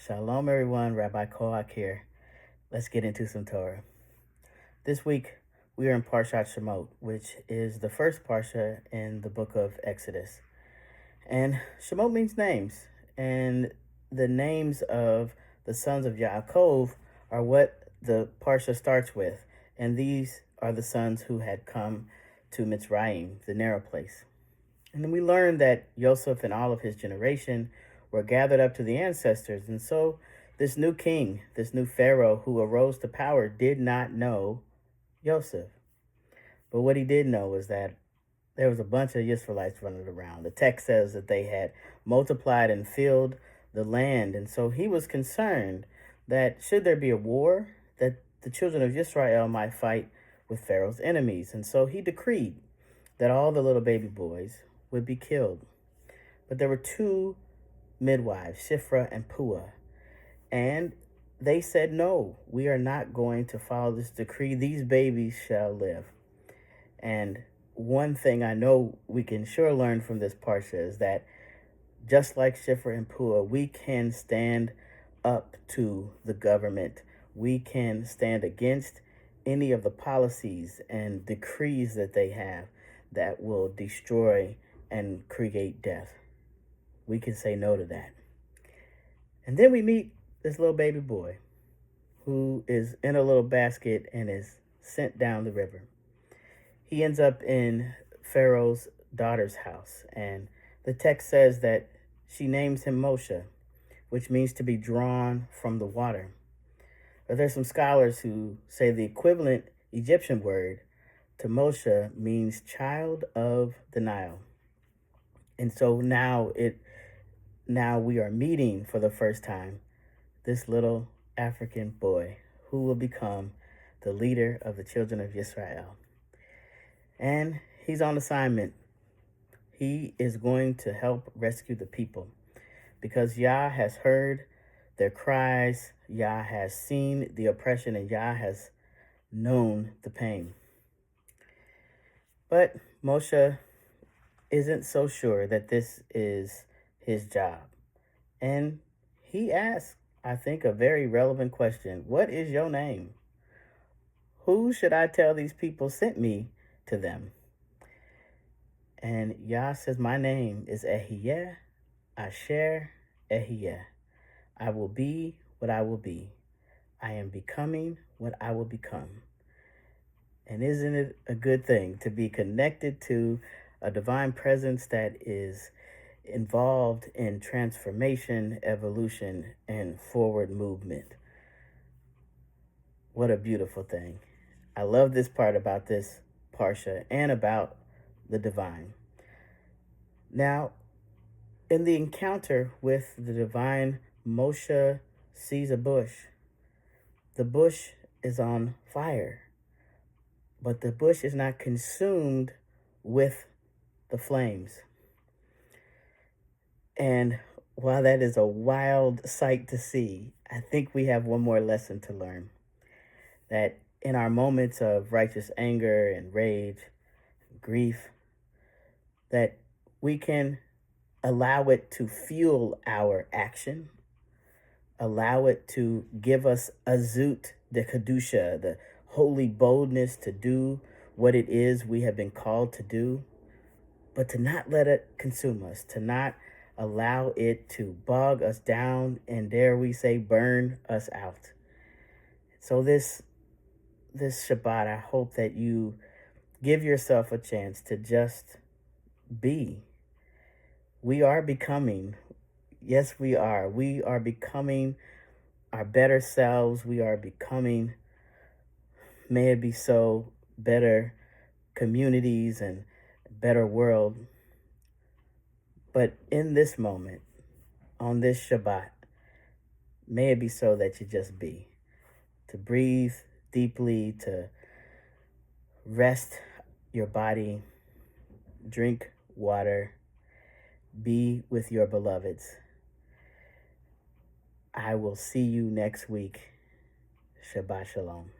Shalom, everyone. Rabbi Kohak here. Let's get into some Torah. This week, we are in parshat shemot, which is the first parsha in the book of Exodus. And shemot means names. And the names of the sons of Yaakov are what the parsha starts with. And these are the sons who had come to Mitzrayim, the narrow place. And then we learn that Joseph and all of his generation were gathered up to the ancestors. And so this new king, this new Pharaoh who arose to power did not know Joseph. But what he did know was that there was a bunch of Israelites running around. The text says that they had multiplied and filled the land. And so he was concerned that should there be a war, that the children of Israel might fight with Pharaoh's enemies. And so he decreed that all the little baby boys would be killed. But there were two midwives, Shifra and Puah, and they said, no, we are not going to follow this decree. These babies shall live. And one thing I know we can sure learn from this parsha is that just like Shifra and Puah, we can stand up to the government. We can stand against any of the policies and decrees that they have that will destroy and create death. We can say no to that. And then we meet this little baby boy who is in a little basket and is sent down the river. He ends up in Pharaoh's daughter's house, and the text says that she names him Moshe, which means to be drawn from the water. But there's some scholars who say the equivalent Egyptian word to Moshe means child of the Nile. And so now we are meeting for the first time this little African boy who will become the leader of the children of Israel. And he's on assignment. He is going to help rescue the people because Yah has heard their cries, Yah has seen the oppression, and Yah has known the pain. But Moshe isn't so sure that this is his job. And he asks, I think, a very relevant question. What is your name? Who should I tell these people sent me to them? And Yah says, my name is Ehyeh, Asher Ehyeh. I will be what I will be. I am becoming what I will become. And isn't it a good thing to be connected to a divine presence that is involved in transformation, evolution, and forward movement? What a beautiful thing. I love this part about this parsha and about the divine. Now, in the encounter with the divine, Moshe sees a bush. The bush is on fire, but the bush is not consumed with the flames. And while that is a wild sight to see, I think we have one more lesson to learn. That in our moments of righteous anger and rage, and grief, that we can allow it to fuel our action, allow it to give us azut de kedusha, the holy boldness to do what it is we have been called to do, but to not let it consume us, to not allow it to bog us down and, dare we say, burn us out. So this Shabbat, I hope that you give yourself a chance to just be. We are becoming, yes, we are becoming our better selves. We are becoming, may it be so, better communities and better world. But in this moment, on this Shabbat, may it be so that you just be. To breathe deeply, to rest your body, drink water, be with your beloveds. I will see you next week. Shabbat Shalom.